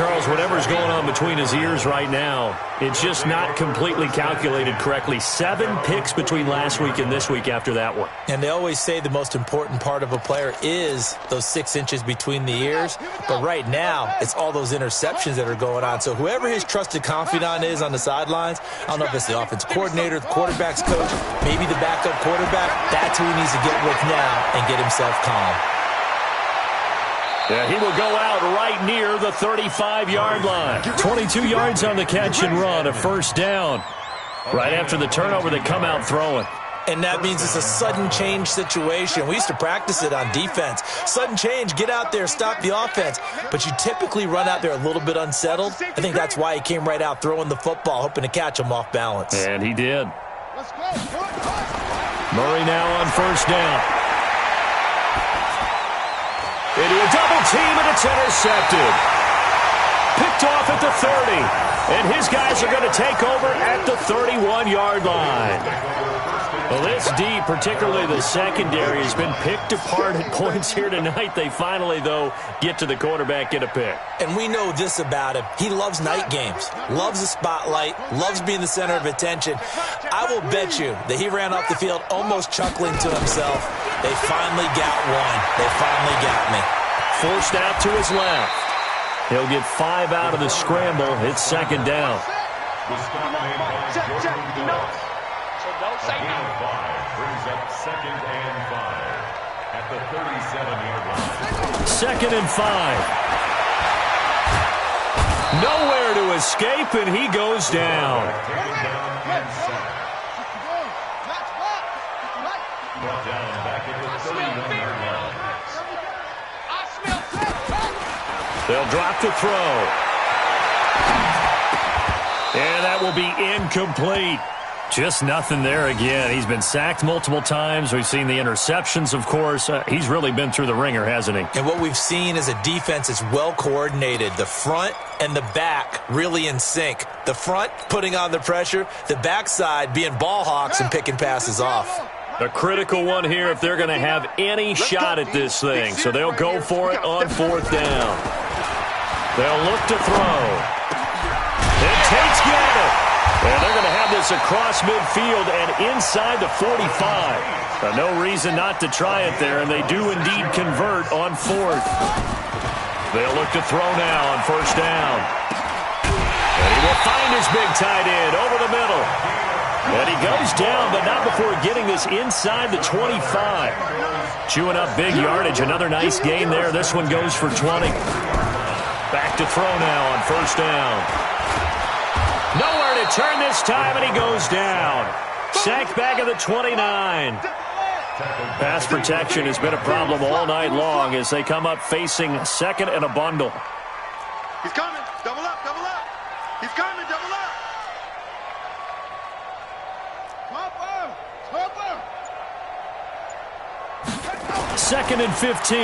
Charles, whatever's going on between his ears right now, it's just not completely calculated correctly. 7 picks between last week and this week after that one. And they always say the most important part of a player is those 6 inches between the ears. But right now, it's all those interceptions that are going on. So whoever his trusted confidant is on the sidelines, I don't know if it's the offensive coordinator, the quarterback's coach, maybe the backup quarterback, that's who he needs to get with now and get himself calm. Yeah, he will go out right near the 35-yard line. 22 yards on the catch and run, a first down. Right after the turnover, they come out throwing. And that means it's a sudden change situation. We used to practice it on defense. Sudden change, get out there, stop the offense. But you typically run out there a little bit unsettled. I think that's why he came right out throwing the football, hoping to catch him off balance. And he did. Murray now on first down. Into a double team, and it's intercepted. Picked off at the 30. And his guys are going to take over at the 31-yard line. Well, this D, particularly the secondary, has been picked apart at points here tonight. They finally, though, get to the quarterback, get a pick. And we know this about him. He loves night games, loves the spotlight, loves being the center of attention. I will bet you that he ran off the field almost chuckling to himself. They finally got one. They finally got me. Forced out to his left. He'll get 5 out of the scramble. It's second down. Say no. 5 brings up second and 5 at the 37-yard line. Second and 5. Nowhere to escape, and he goes down. Brought down back at the 31-yard line. They'll drop the throw. And that will be incomplete. Just nothing there again. He's been sacked multiple times. We've seen the interceptions, of course. He's really been through the ringer, hasn't he? And what we've seen is a defense that's well coordinated. The front and the back really in sync. The front putting on the pressure, the backside being ball hawks and picking passes off. A critical one here if they're going to have any shot at this thing. So they'll go for it on fourth down. They'll look to throw. It takes Gavin. And they're going to have this across midfield and inside the 45. No reason not to try it there, and they do indeed convert on fourth. They'll look to throw now on first down. And he will find his big tight end over the middle. And he goes down, but not before getting this inside the 25. Chewing up big yardage. Another nice gain there. This one goes for 20. Back to throw now on first down. Nowhere to turn this time, and he goes down. Sacked back at the 29. Pass protection has been a problem all night long as they come up facing second and a bundle. He's coming. Double up, double up. He's coming, double up. Second and 15.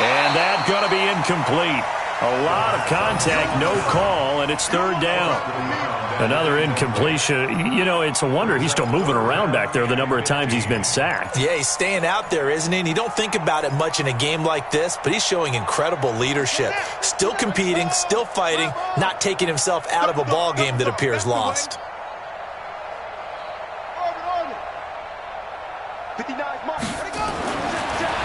And that's going to be incomplete. A lot of contact, no call, and it's third down. Another incompletion. You know, it's a wonder he's still moving around back there the number of times he's been sacked. Yeah, he's staying out there, isn't he? And you don't think about it much in a game like this, but he's showing incredible leadership. Still competing, still fighting, not taking himself out of a ball game that appears lost.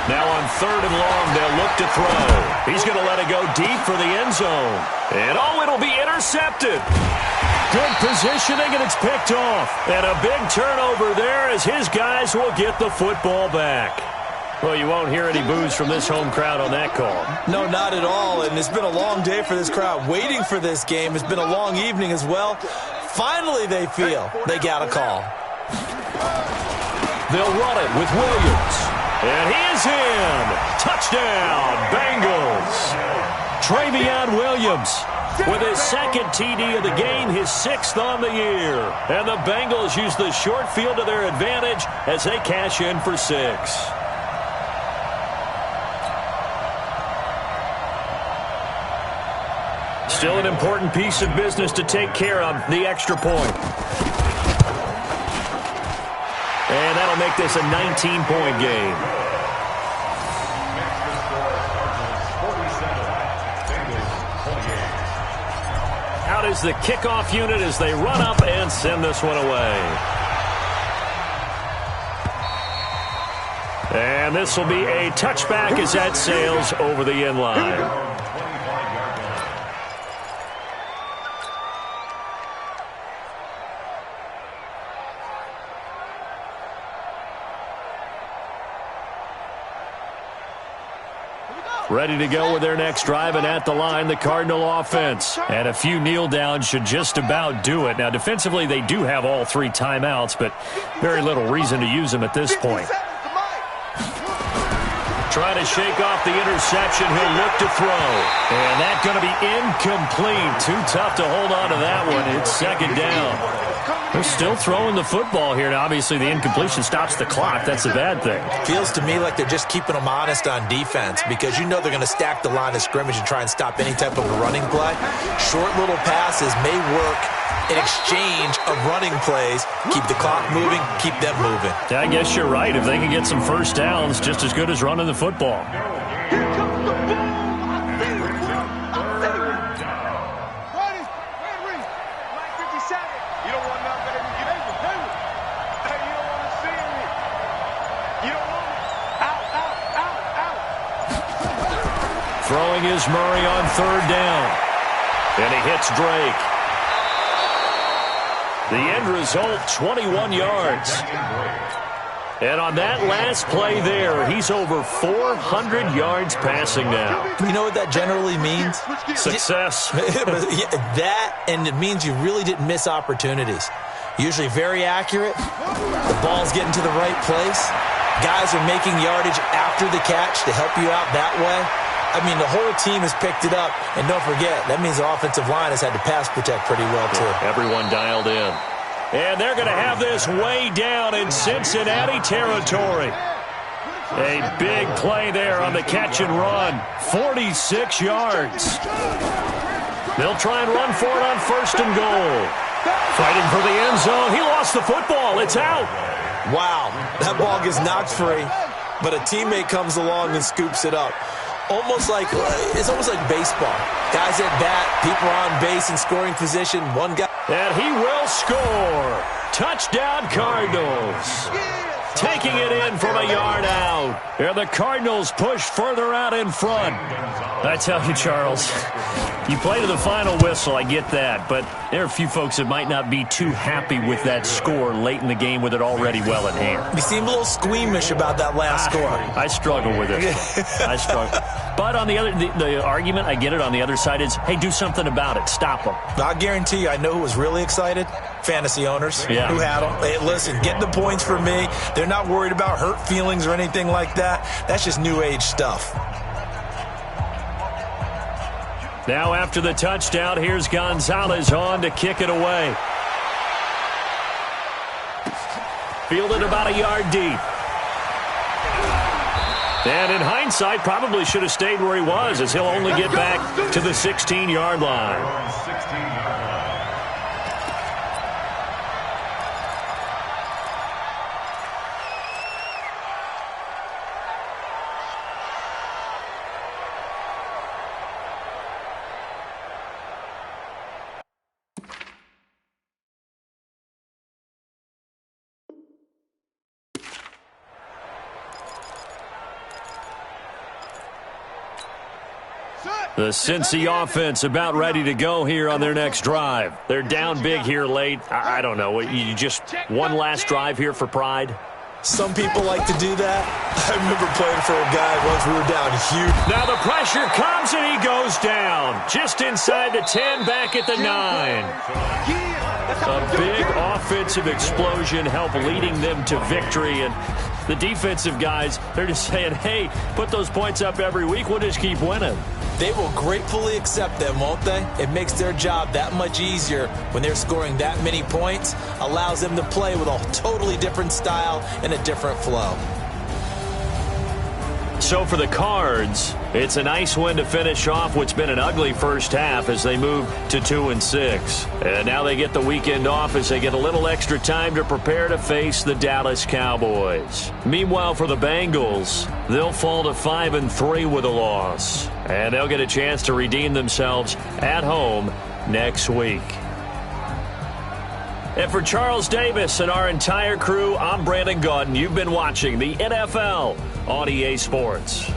Now on third and long, they'll look to throw. He's going to let it go deep for the end zone. And oh, it'll be intercepted. Good positioning, and it's picked off. And a big turnover there as his guys will get the football back. Well, you won't hear any boos from this home crowd on that call. No, not at all. And it's been a long day for this crowd. Waiting for this game. It's been a long evening as well. Finally, they feel they got a call. They'll run it with Williams. And he is in. Touchdown, Bengals. Travion Williams with his second TD of the game, his sixth on the year. And the Bengals use the short field to their advantage as they cash in for 6. Still an important piece of business to take care of, the extra point. And that'll make this a 19-point game. is the kickoff unit as they run up and send this one away. And this will be a touchback as that sails over the end line. Ready to go with their next drive, and at the line, the Cardinal offense. And a few kneel downs should just about do it. Now, defensively, they do have all 3 timeouts, but very little reason to use them at this point. Trying to shake off the interception. He'll look to throw. And that's going to be incomplete. Too tough to hold on to that one. It's second down. They're still throwing the football here. Now, obviously, the incompletion stops the clock. That's a bad thing. Feels to me like they're just keeping them honest on defense because you know they're going to stack the line of scrimmage and try and stop any type of a running play. Short little passes may work in exchange of running plays. Keep the clock moving, keep them moving. Yeah, I guess you're right. If they can get some first downs, just as good as running the football. Throwing is Murray on third down. And he hits Drake. The end result, 21 yards. And on that last play there, he's over 400 yards passing now. You know what that generally means? Success. That, and it means you really didn't miss opportunities. Usually very accurate. The ball's getting to the right place. Guys are making yardage after the catch to help you out that way. I mean, the whole team has picked it up. And don't forget, that means the offensive line has had to pass protect pretty well, too. Yeah, everyone dialed in. And they're going to have this way down in Cincinnati territory. A big play there on the catch and run. 46 yards. They'll try and run for it on first and goal. Fighting for the end zone. He lost the football. It's out. Wow. That ball gets knocked free, but a teammate comes along and scoops it up. It's almost like baseball. Guys at bat, people are on base in scoring position. One guy. And he will score. Touchdown Cardinals. Taking it in from a yard out. And the Cardinals push further out in front. I tell you, Charles, you play to the final whistle, I get that. But there are a few folks that might not be too happy with that score late in the game with it already well in hand. You seem a little squeamish about that last score. I struggle with it. I struggle. But on the other, the argument, I get it, on the other side is, hey, do something about it. Stop them. I guarantee you, I know who was really excited. Fantasy owners who had them. Hey, listen, get the points for me. They're not worried about hurt feelings or anything like that. That's just new age stuff. Now after the touchdown, here's Gonzalez on to kick it away. Fielded about a yard deep. And in hindsight, probably should have stayed where he was, as he'll only get back to the 16-yard line. The Cincy offense about ready to go here on their next drive. They're down big here late. I don't know. You just one last drive here for pride? Some people like to do that. I remember playing for a guy once we were down huge. Now the pressure comes and he goes down. Just inside the 10, back at the 9. A big offensive explosion helped leading them to victory. And the defensive guys, they're just saying, hey, put those points up every week. We'll just keep winning. They will gratefully accept them, won't they? It makes their job that much easier when they're scoring that many points. Allows them to play with a totally different style and a different flow. So for the Cards, it's a nice win to finish off what's been an ugly first half as they move to 2-6. And now they get the weekend off as they get a little extra time to prepare to face the Dallas Cowboys. Meanwhile, for the Bengals, they'll fall to 5-3 with a loss. And they'll get a chance to redeem themselves at home next week. And for Charles Davis and our entire crew, I'm Brandon Gaudin. You've been watching the NFL on EA Sports.